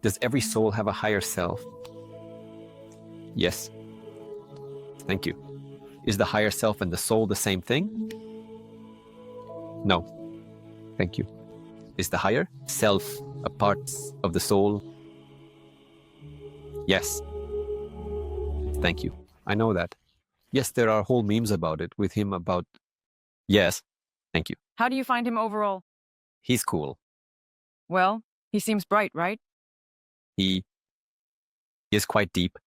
Does every soul have a higher self? Yes. Thank you. Is the higher self and the soul the same thing? No. Thank you. Is the higher self a part of the soul? Yes. Thank you. I know that. Yes, there are whole memes about it with him about... Yes. Thank you. How do you find him overall? He's cool. Well, he seems bright, right? He is quite deep,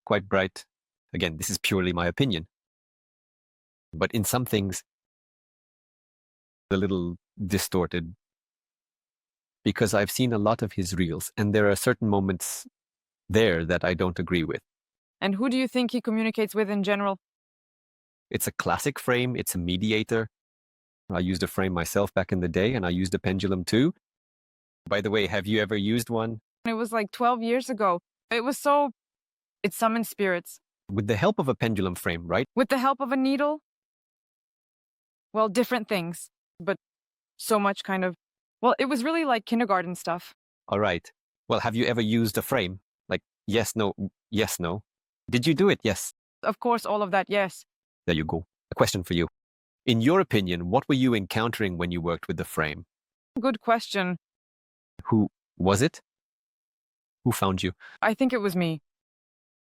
quite bright. Again, this is purely my opinion. But in some things, a little distorted. Because I've seen a lot of his reels, and there are certain moments there that I don't agree with. And who do you think he communicates with in general? It's a classic frame. It's a mediator. I used a frame myself back in the day, and I used a pendulum too. By the way, have you ever used one? It was like 12 years ago. It summoned spirits. With the help of a pendulum frame, right? With the help of a needle? Well, different things, but so much kind of... Well, it was really like kindergarten stuff. All right. Well, have you ever used a frame? Like, yes, no, yes, no. Did you do it? Yes. Of course, all of that, yes. There you go. A question for you. In your opinion, what were you encountering when you worked with the frame? Good question. Who was it? Who found you? I think it was me.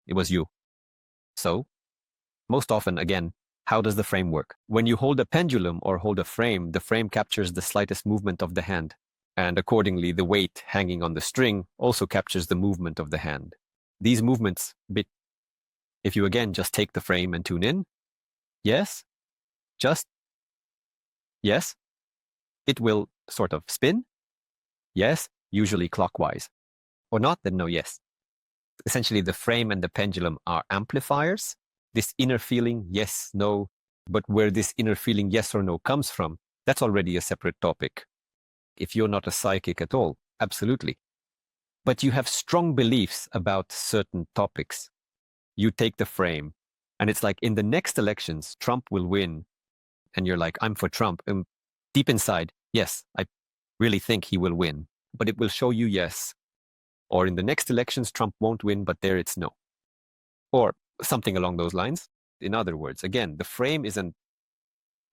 It was you. So, most often, again, how does the frame work? When you hold a pendulum or hold a frame, the frame captures the slightest movement of the hand. And accordingly, the weight hanging on the string also captures the movement of the hand. These movements, if you again just take the frame and tune in, yes, just yes, it will sort of spin, yes, usually clockwise. Or not, then no, yes. Essentially, the frame and the pendulum are amplifiers. This inner feeling, yes, no, but where this inner feeling, yes or no, comes from, that's already a separate topic. If you're not a psychic at all, absolutely. But you have strong beliefs about certain topics. You take the frame, and it's like in the next elections, Trump will win. And you're like, I'm for Trump. And deep inside, yes, I really think he will win. But it will show you yes. Or in the next elections, Trump won't win, but there it's no. Or something along those lines. In other words, again, the frame is an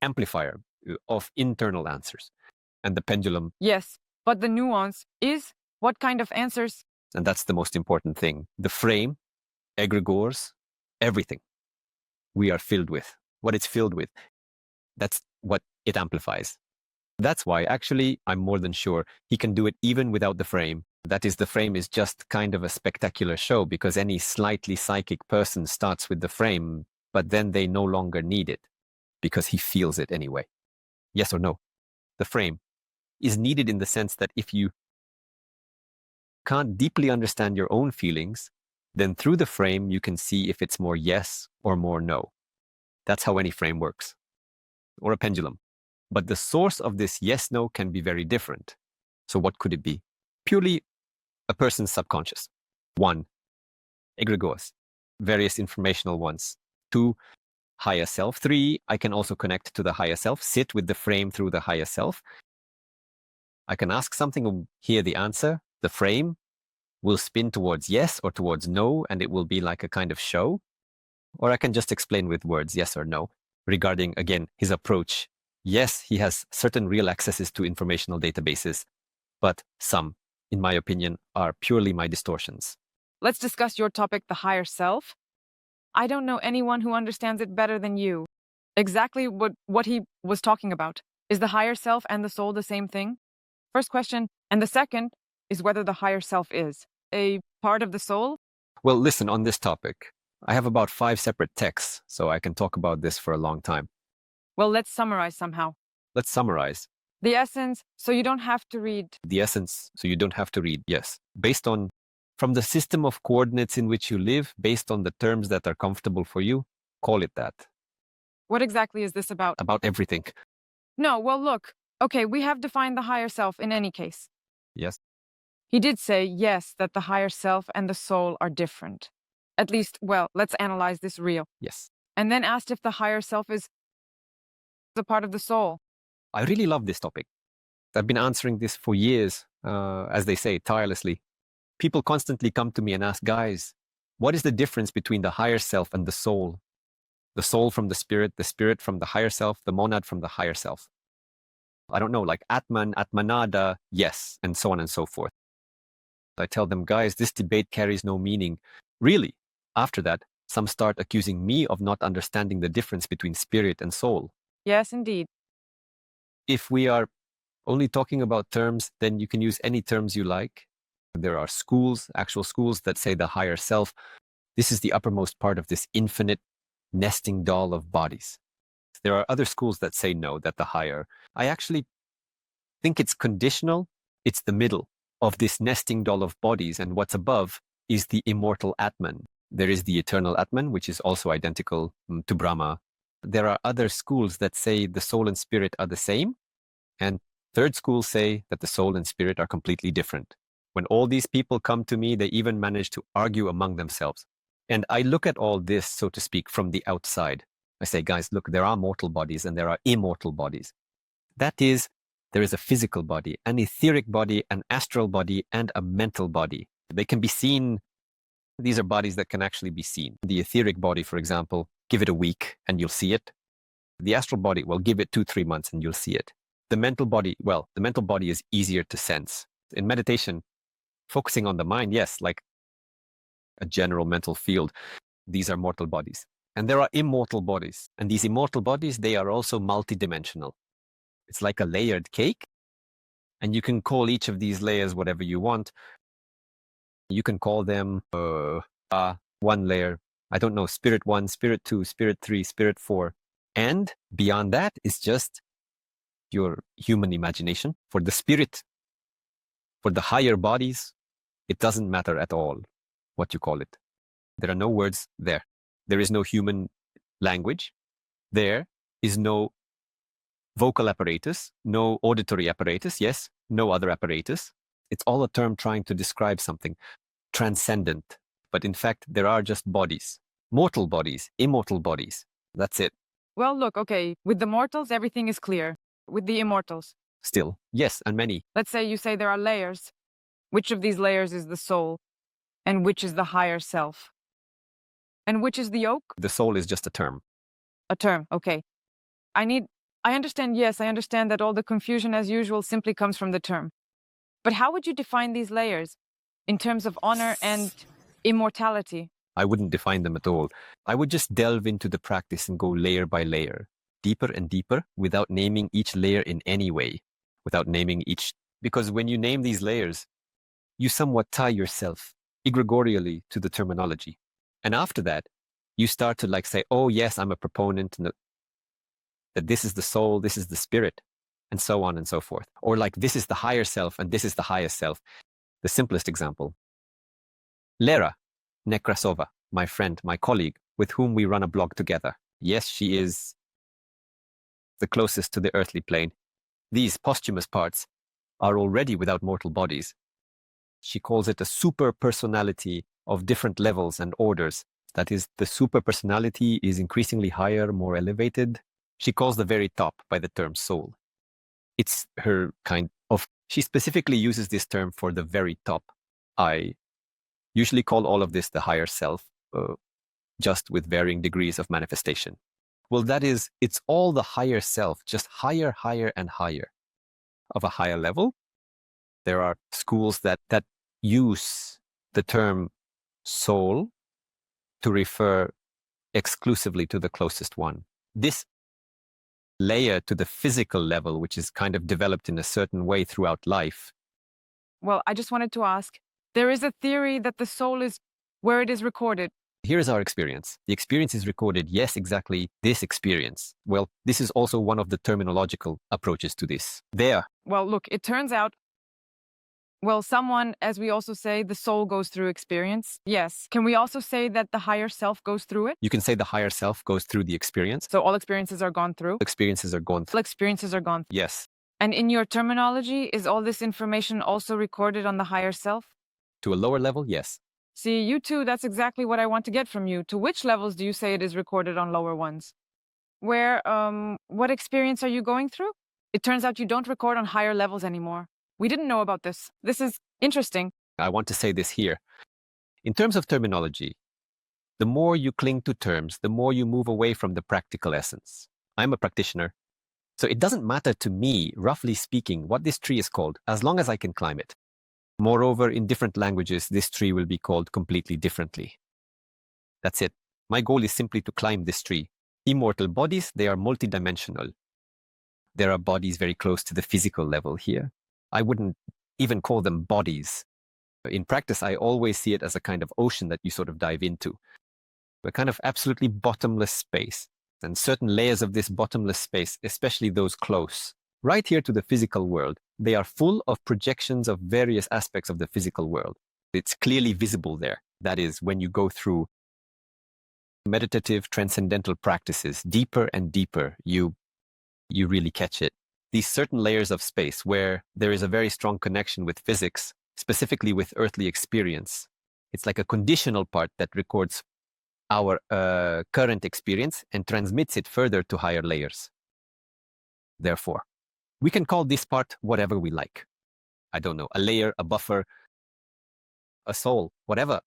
amplifier of internal answers. And the pendulum... Yes, but the nuance is what kind of answers? And that's the most important thing. The frame, egregores, everything we are filled with. What it's filled with, that's what it amplifies. That's why, actually, I'm more than sure he can do it even without the frame. That is, the frame is just kind of a spectacular show because any slightly psychic person starts with the frame, but then they no longer need it because he feels it anyway. Yes or no? The frame is needed in the sense that if you can't deeply understand your own feelings, then through the frame you can see if it's more yes or more no. That's how any frame works. Or a pendulum. But the source of this yes-no can be very different. So what could it be? Purely a person's subconscious. 1. Egregores, various informational ones. 2. Higher self. 3. I can also connect to the higher self, sit with the frame through the higher self. I can ask something and hear the answer. The frame will spin towards yes or towards no, and it will be like a kind of show. Or I can just explain with words yes or no regarding, again, his approach. Yes, he has certain real accesses to informational databases, but some, in my opinion, are purely my distortions. Let's discuss your topic, the higher self. I don't know anyone who understands it better than you. Exactly what he was talking about. Is the higher self and the soul the same thing? First question. And the second is whether the higher self is a part of the soul? Well, listen, on this topic, I have about 5 separate texts, so I can talk about this for a long time. Well, let's summarize somehow. Let's summarize. The essence, so you don't have to read. The essence, so you don't have to read, yes. Based on, from the system of coordinates in which you live, based on the terms that are comfortable for you, call it that. What exactly is this about? About everything. No, well, look. Okay, we have defined the higher self in any case. Yes. He did say, yes, that the higher self and the soul are different. At least, well, let's analyze this real. Yes. And then asked if the higher self is a part of the soul. I really love this topic. I've been answering this for years, as they say, tirelessly. People constantly come to me and ask, guys, what is the difference between the higher self and the soul? The soul from the spirit from the higher self, the monad from the higher self. I don't know, like Atman, Atmanada, yes, and so on and so forth. I tell them, guys, this debate carries no meaning. Really, after that, some start accusing me of not understanding the difference between spirit and soul. Yes, indeed. If we are only talking about terms, then you can use any terms you like. There are schools, actual schools, that say the higher self. This is the uppermost part of this infinite nesting doll of bodies. There are other schools that say no, that the higher. I actually think it's conditional. It's the middle of this nesting doll of bodies, and what's above is the immortal Atman. There is the eternal Atman, which is also identical to Brahma. There are other schools that say the soul and spirit are the same, and third schools say that the soul and spirit are completely different. When all these people come to me, they even manage to argue among themselves. And I look at all this, so to speak, from the outside. I say, guys, look, there are mortal bodies and there are immortal bodies. That is, there is a physical body, an etheric body, an astral body, and a mental body. They can be seen. These are bodies that can actually be seen. The etheric body, for example, give it a week and you'll see it. The astral body, well, give it 2-3 months and you'll see it. The mental body, well, the mental body is easier to sense. In meditation, focusing on the mind, yes, like a general mental field, these are mortal bodies. And there are immortal bodies. And these immortal bodies, they are also multidimensional. It's like a layered cake. And you can call each of these layers whatever you want. You can call them one layer. I don't know, spirit 1, spirit 2, spirit 3, spirit 4. And beyond that is just your human imagination. For the spirit, for the higher bodies, it doesn't matter at all what you call it. There are no words there. There is no human language. There is no vocal apparatus, no auditory apparatus, yes, no other apparatus. It's all a term trying to describe something transcendent. But in fact, there are just bodies, mortal bodies, immortal bodies. That's it. Well, look, okay, with the mortals, everything is clear. With the immortals, Still, yes, and many. let's say you say there are layers. Which of these layers is the soul? And which is the higher self? And which is the yoke? The soul is just a term. A term, okay. I understand, yes, I understand that all the confusion as usual simply comes from the term. But how would you define these layers in terms of honor and immortality? I wouldn't define them at all. I would just delve into the practice and go layer by layer, deeper and deeper, without naming each layer in any way, without naming each. Because when you name these layers, you somewhat tie yourself egregorially to the terminology. And after that, you start to say, oh, yes, I'm a proponent that this is the soul, this is the spirit, and so on and so forth. Or this is the higher self and this is the highest self. The simplest example. Lera Nekrasova, my friend, my colleague, with whom we run a blog together. Yes, she is the closest to the earthly plane. These posthumous parts are already without mortal bodies. She calls it a super personality of different levels and orders. That is, the super personality is increasingly higher, more elevated. She calls the very top by the term soul. It's her kind of, she specifically uses this term for the very top. I usually call all of this the higher self, just with varying degrees of manifestation. Well, that is, it's all the higher self, just higher, higher, and higher. Of a higher level, there are schools that use the term soul to refer exclusively to the closest one. This layer to the physical level, which is kind of developed in a certain way throughout life. Well, I just wanted to ask, there is a theory that the soul is where it is recorded. Here's our experience. The experience is recorded, yes, exactly this experience. Well, this is also one of the terminological approaches to this. There. Well, look, it turns out, well, someone, as we also say, the soul goes through experience. Yes. Can we also say that the higher self goes through it? You can say the higher self goes through the experience. So all experiences are gone through? Experiences are gone through. All experiences are gone through. Yes. And in your terminology, is all this information also recorded on the higher self? To a lower level, yes. See, you two, that's exactly what I want to get from you. To which levels do you say it is recorded on lower ones? Where, what experience are you going through? It turns out you don't record on higher levels anymore. We didn't know about this. This is interesting. I want to say this here. In terms of terminology, the more you cling to terms, the more you move away from the practical essence. I'm a practitioner, so it doesn't matter to me, roughly speaking, what this tree is called, as long as I can climb it. Moreover, in different languages, this tree will be called completely differently. That's it. My goal is simply to climb this tree. Immortal bodies, they are multidimensional. There are bodies very close to the physical level here. I wouldn't even call them bodies. In practice, I always see it as a kind of ocean that you sort of dive into. A kind of absolutely bottomless space. And certain layers of this bottomless space, especially those close, right here to the physical world, they are full of projections of various aspects of the physical world. It's clearly visible there. That is, when you go through meditative, transcendental practices, deeper and deeper, you really catch it. These certain layers of space where there is a very strong connection with physics, specifically with earthly experience. It's like a conditional part that records our current experience and transmits it further to higher layers. Therefore, we can call this part whatever we like. I don't know, a layer, a buffer, a soul, whatever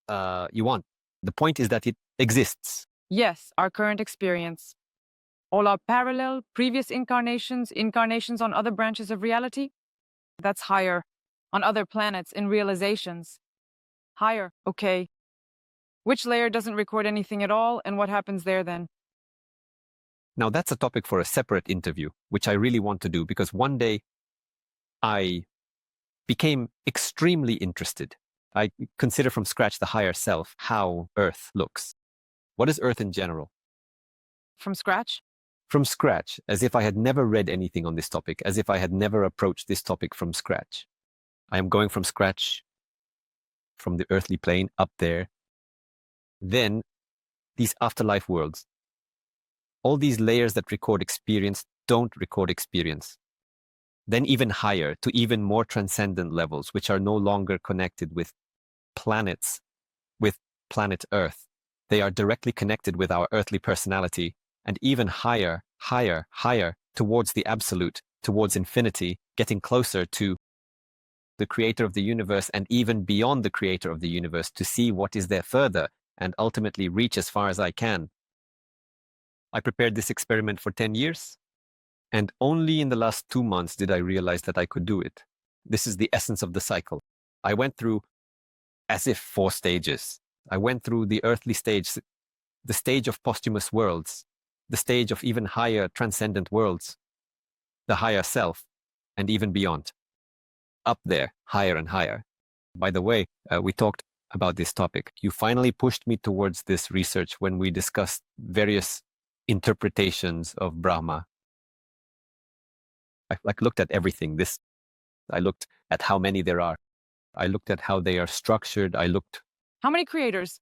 you want. The point is that it exists. Yes, our current experience. All our parallel, previous incarnations, incarnations on other branches of reality? That's higher. On other planets, in realizations. Higher, okay. Which layer doesn't record anything at all, and what happens there then? Now, that's a topic for a separate interview, which I really want to do because one day I became extremely interested. I consider from scratch the higher self, how Earth looks. What is Earth in general? From scratch? From scratch, as if I had never read anything on this topic, as if I had never approached this topic from scratch. I am going from scratch, from the earthly plane up there. Then, these afterlife worlds. All these layers that record experience don't record experience. Then even higher, to even more transcendent levels, which are no longer connected with planets, with planet Earth. They are directly connected with our earthly personality, and even higher, higher, higher, towards the absolute, towards infinity, getting closer to the creator of the universe and even beyond the creator of the universe to see what is there further and ultimately reach as far as I can. I prepared this experiment for 10 years, and only in the last 2 months did I realize that I could do it. This is the essence of the cycle. I went through, as if 4 stages. I went through the earthly stage, the stage of posthumous worlds, the stage of even higher transcendent worlds, the higher self, and even beyond. Up there, higher and higher. By the way, we talked about this topic. You finally pushed me towards this research when we discussed various interpretations of Brahma. I looked at everything. I looked at how many there are. I looked at how they are structured. How many creators?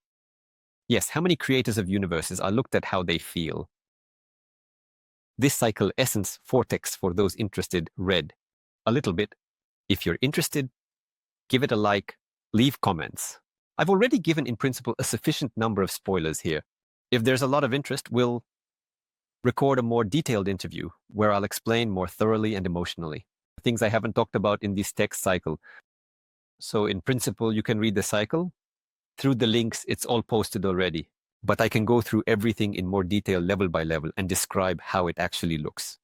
Yes, how many creators of universes? I looked at how they feel. This cycle essence vortex, for those interested, read a little bit. If you're interested, give it a like, leave comments. I've already given in principle a sufficient number of spoilers here. If there's a lot of interest, we'll record a more detailed interview where I'll explain more thoroughly and emotionally things I haven't talked about in this text cycle. So in principle, you can read the cycle. Through the links, it's all posted already. But I can go through everything in more detail, level by level, and describe how it actually looks.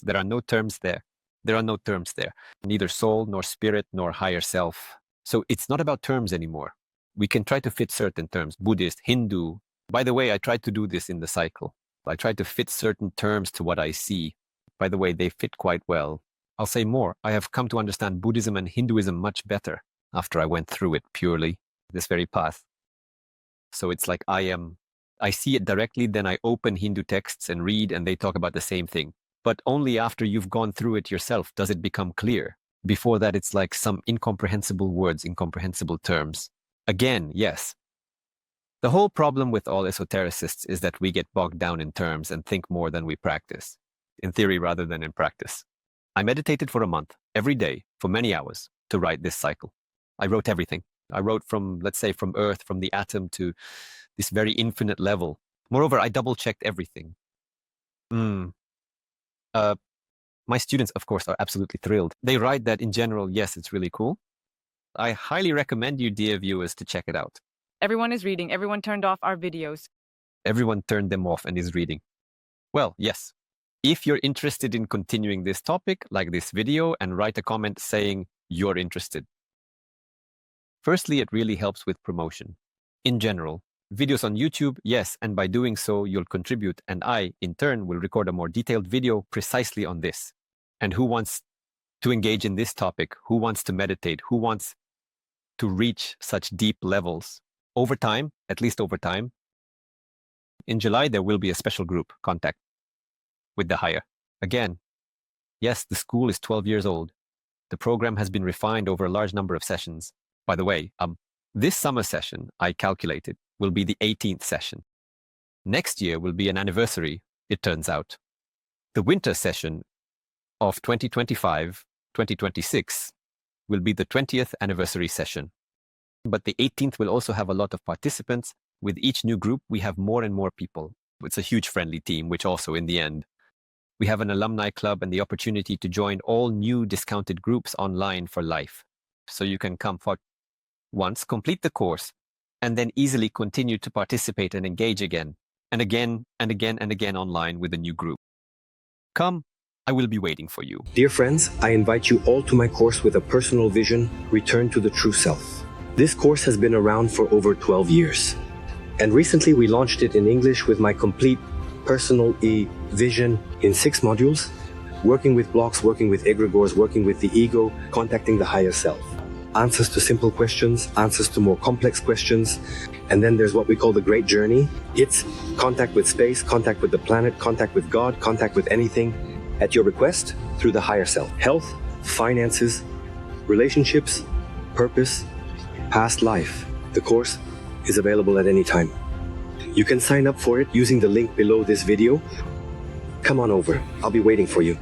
There are no terms there. There are no terms there. Neither soul, nor spirit, nor higher self. So it's not about terms anymore. We can try to fit certain terms, Buddhist, Hindu. By the way, I tried to do this in the cycle. I tried to fit certain terms to what I see. By the way, they fit quite well. I'll say more. I have come to understand Buddhism and Hinduism much better after I went through it purely, this very path. So it's like I see it directly, then I open Hindu texts and read, and they talk about the same thing. But only after you've gone through it yourself does it become clear. Before that, it's like some incomprehensible words, incomprehensible terms. Again, yes. The whole problem with all esotericists is that we get bogged down in terms and think more than we practice, in theory rather than in practice. I meditated for a month, every day, for many hours, to write this cycle. I wrote everything. I wrote from, let's say, from Earth, from the atom to this very infinite level. Moreover, I double-checked everything. My students, of course, are absolutely thrilled. They write that in general, yes, it's really cool. I highly recommend you, dear viewers, to check it out. Everyone is reading. Everyone turned off our videos. Everyone turned them off and is reading. Well, yes. If you're interested in continuing this topic, like this video and write a comment saying you're interested. Firstly, it really helps with promotion. In general, videos on YouTube, yes, and by doing so, you'll contribute, and I, in turn, will record a more detailed video precisely on this. And who wants to engage in this topic? Who wants to meditate? Who wants to reach such deep levels? Over time, at least over time, in July, there will be a special group contact with the higher. Again, yes, the school is 12 years old. The program has been refined over a large number of sessions. By the way, this summer session, I calculated, will be the 18th session. Next year will be an anniversary, it turns out. The winter session of 2025-2026 will be the 20th anniversary session. But the 18th will also have a lot of participants. With each new group, we have more and more people. It's a huge friendly team, which also, in the end, we have an alumni club and the opportunity to join all new discounted groups online for life. So you can come for once, complete the course, and then easily continue to participate and engage again, and again, and again, and again online with a new group. Come, I will be waiting for you. Dear friends, I invite you all to my course with a personal vision, Return to the True Self. This course has been around for over 12 years. And recently we launched it in English with my complete personal vision in 6 modules, working with blocks, working with egregores, working with the ego, contacting the higher self. Answers to simple questions, answers to more complex questions, and then there's what we call the Great Journey. It's contact with space, contact with the planet, contact with God, contact with anything at your request through the higher self. Health, finances, relationships, purpose, past life. The course is available at any time. You can sign up for it using the link below this video. Come on over, I'll be waiting for you.